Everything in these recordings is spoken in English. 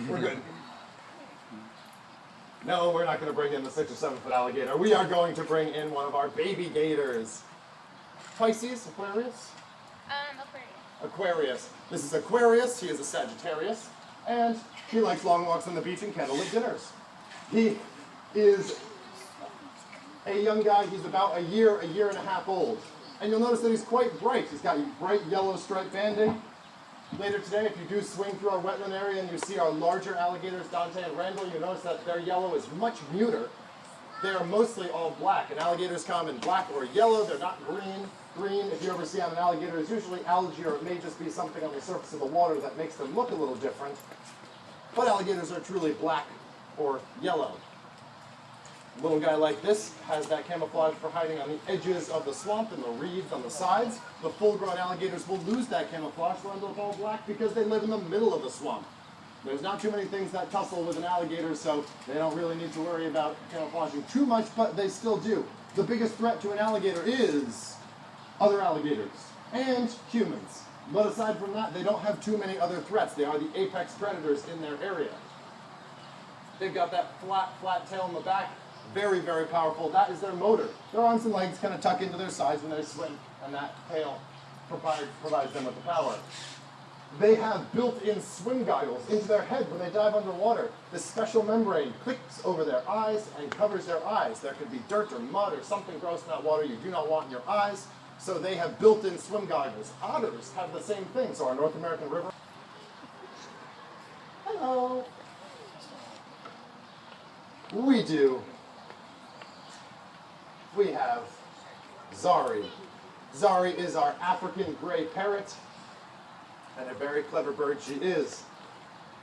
We're good. No, we're not going to bring in the 6 or 7 foot alligator. We are going to bring in one of our baby gators. Pisces, Aquarius? Aquarius. Aquarius. This is Aquarius. He is a Sagittarius. And he likes long walks on the beach and candlelit dinners. He is a young guy. He's about a year and a half old. And you'll notice that he's quite bright. He's got bright yellow striped banding. Later today, if you do swing through our wetland area and you see our larger alligators, Dante and Randall, you notice that their yellow is much muter. They are mostly all black, and alligators come in black or yellow. They're not green. Green, if you ever see on an alligator, is usually algae, or it may just be something on the surface of the water that makes them look a little different. But alligators are truly black or yellow. A little guy like this has that camouflage for hiding on the edges of the swamp and the reeds on the sides. The full-grown alligators will lose that camouflage, so end up all black because they live in the middle of the swamp. There's not too many things that tussle with an alligator, so they don't really need to worry about camouflaging too much, but they still do. The biggest threat to an alligator is other alligators and humans. But aside from that, they don't have too many other threats. They are the apex predators in their area. They've got that flat tail in the back. Very, very powerful. That is their motor. Their arms and legs kind of tuck into their sides when they swim, and that tail provides them with the power. They have built-in swim goggles into their head when they dive underwater. This special membrane clicks over their eyes and covers their eyes. There could be dirt or mud or something gross in that water you do not want in your eyes, so they have built-in swim goggles. Otters have the same thing, so our North American river... Hello. We do. We have Zari. Zari is our African gray parrot, and a very clever bird she is.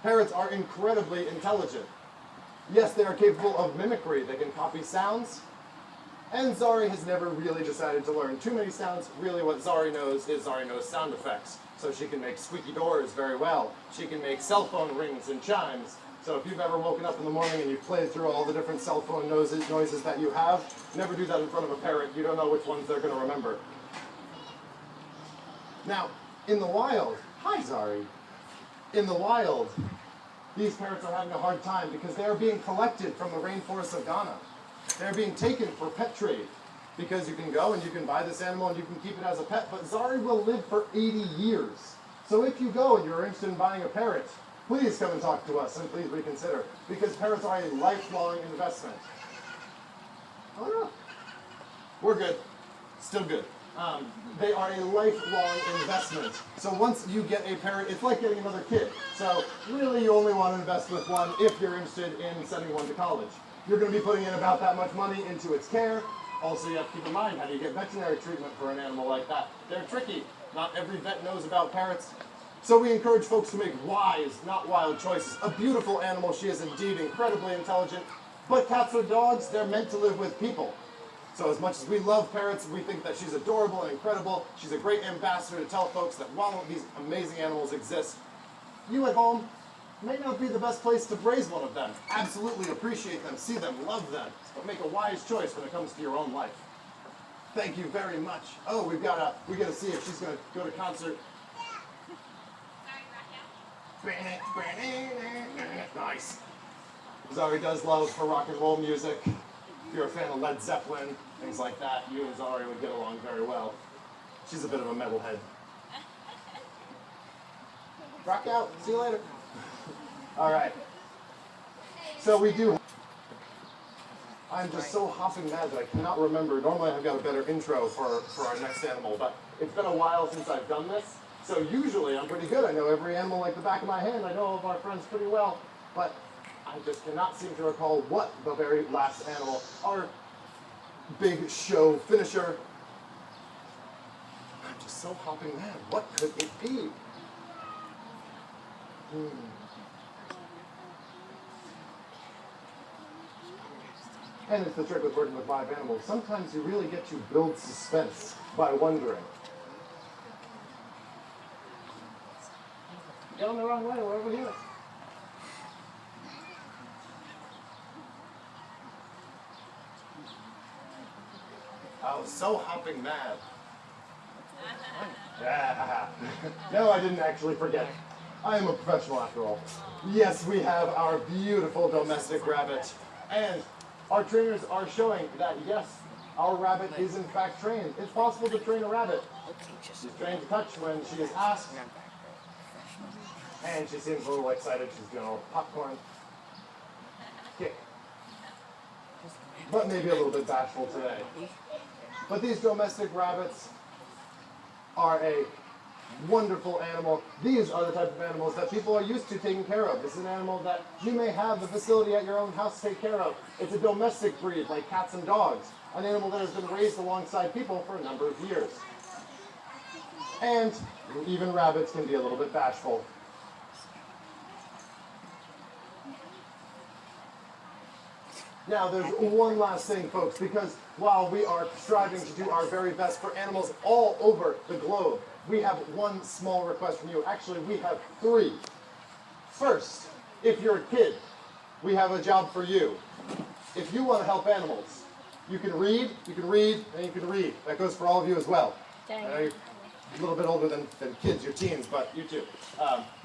Parrots are incredibly intelligent. Yes, they are capable of mimicry. They can copy sounds, and Zari has never really decided to learn too many sounds. Really what Zari knows is Zari knows sound effects. So she can make squeaky doors very well. She can make cell phone rings and chimes. So if you've ever woken up in the morning and you've played through all the different cell phone noises that you have, never do that in front of a parrot. You don't know which ones they're going to remember. Now, in the wild, hi Zari. In the wild, these parrots are having a hard time because they are being collected from the rainforests of Ghana. They're being taken for pet trade because you can go and you can buy this animal and you can keep it as a pet, but Zari will live for 80 years. So if you go and you're interested in buying a parrot, please come and talk to us, and please reconsider, because parrots are a lifelong investment. Oh no. We're good. Still good. They are a lifelong investment. So once you get a parrot, it's like getting another kid. So really you only want to invest with one if you're interested in sending one to college. You're going to be putting in about that much money into its care. Also, you have to keep in mind, how do you get veterinary treatment for an animal like that? They're tricky. Not every vet knows about parrots. So we encourage folks to make wise, not wild choices. A beautiful animal, she is indeed incredibly intelligent. But cats or dogs, they're meant to live with people. So as much as we love parrots, we think that she's adorable and incredible. She's a great ambassador to tell folks that while these amazing animals exist, you at home may not be the best place to raise one of them. Absolutely appreciate them, see them, love them, but make a wise choice when it comes to your own life. Thank you very much. Oh, we gotta see if she's gonna go to concert. Nice. Zari does love her rock and roll music. If you're a fan of Led Zeppelin, things like that, you and Zari would get along very well. She's a bit of a metalhead. Rock out. See you later. All right. So we do. I'm just so hopping mad that I cannot remember. Normally I've got a better intro for our next animal, but it's been a while since I've done this. So usually I'm pretty good. I know every animal like the back of my hand. I know all of our friends pretty well. But I just cannot seem to recall what the very last animal, our big show finisher. I'm just so hopping mad. What could it be? And it's the trick with working with live animals. Sometimes you really get to build suspense by wondering. Going the wrong way, we're over here. I was so hopping mad. Yeah. No, I didn't actually forget. I am a professional after all. Yes, we have our beautiful domestic rabbit. And our trainers are showing that, yes, our rabbit is in fact trained. It's possible to train a rabbit. She's trained to touch when she is asked. And she seems a little excited. She's doing a little popcorn. Kick. But maybe a little bit bashful today. But these domestic rabbits are a wonderful animal. These are the type of animals that people are used to taking care of. This is an animal that you may have the facility at your own house to take care of. It's a domestic breed like cats and dogs. An animal that has been raised alongside people for a number of years. And even rabbits can be a little bit bashful. Now, there's one last thing, folks, because while we are striving to do our very best for animals all over the globe, we have one small request from you. Actually, we have three. First, if you're a kid, we have a job for you. If you want to help animals, you can read, and you can read. That goes for all of you as well. I know you're a little bit older than kids, you're teens, but you too.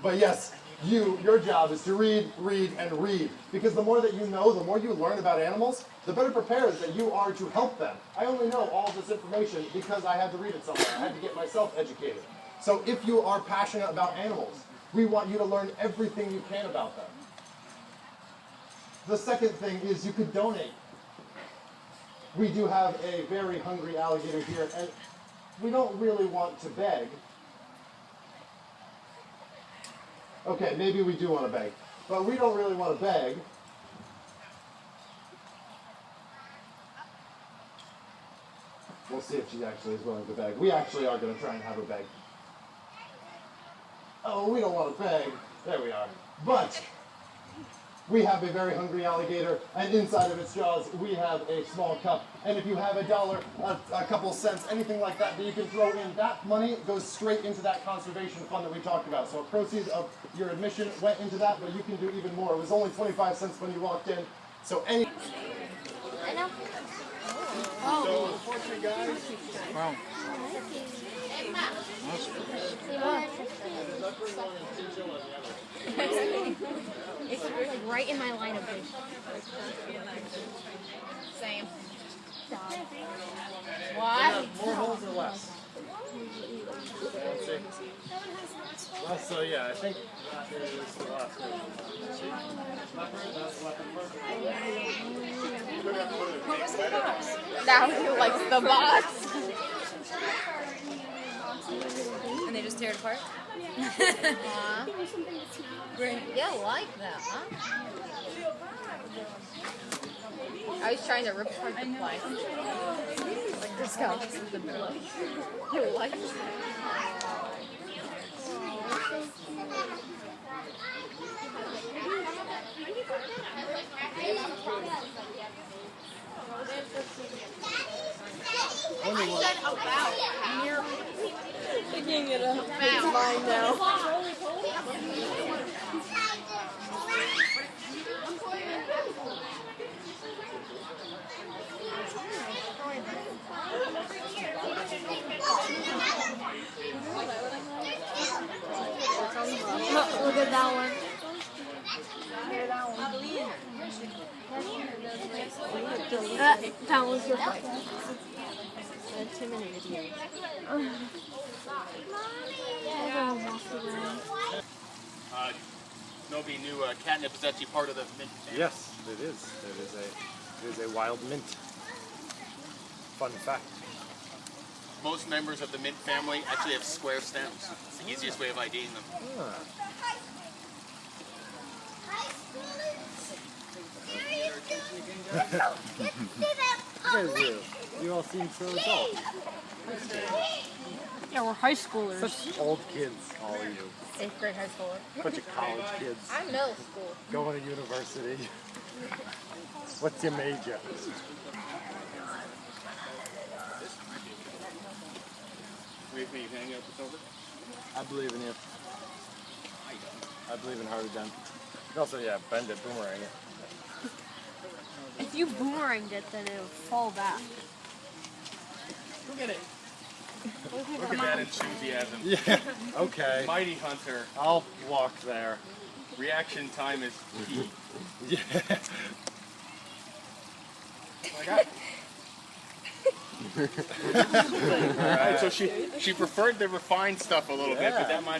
But yes, your job is to read, and read. Because the more that you know, the more you learn about animals, the better prepared that you are to help them. I only know all this information because I had to read it somewhere. I had to get myself educated. So if you are passionate about animals, we want you to learn everything you can about them. The second thing is you could donate. We do have a very hungry alligator here, and we don't really want to beg. Okay, maybe we do want to beg, but we don't really want to beg. We'll see if she actually is willing to beg. We actually are going to try and have her beg. Oh, we don't want to beg. There we are. But we have a very hungry alligator, and inside of its jaws, we have a small cup. And if you have $1, a couple cents, anything like that, that you can throw in, that money goes straight into that conservation fund that we talked about. So proceeds of your admission went into that, but you can do even more. It was only 25 cents when you walked in. So any... I know. So, unfortunately, guys... Wow. It's like right in my line of vision. Same. What? More holes or less? Let's see. Less, so yeah, I think that is the last one. Leopard, that's leopard fur. Now he likes the box. And they just tear it apart? Yeah, like that, huh? I was trying to rip apart the plastic. Like this guy is the middle. You like it? I said about near Picking it up. It's mine now. Look at that one. That was your fight. Intimidated you. Nobody knew catnip is actually part of the mint family. Yes, it is. It is a wild mint. Fun fact. Most members of the mint family actually have square stems. It's the easiest way of IDing them. You guys do. You all seem so adult. Yeah, we're high schoolers. Such old kids, all of you. 8th grade high schooler. Bunch of college kids. I'm middle school. Going to university. What's your major? Wait, can you hang out this over? I believe in you. I believe in harder done. You can also, yeah, bend it, boomerang it. If you boomeranged it, then it would fall back. Go get it. Look at that enthusiasm. Yeah. Okay. Mighty hunter. I'll walk there. Reaction time is key. Yeah. I got. Alright, so she preferred the refined stuff a little bit, but that might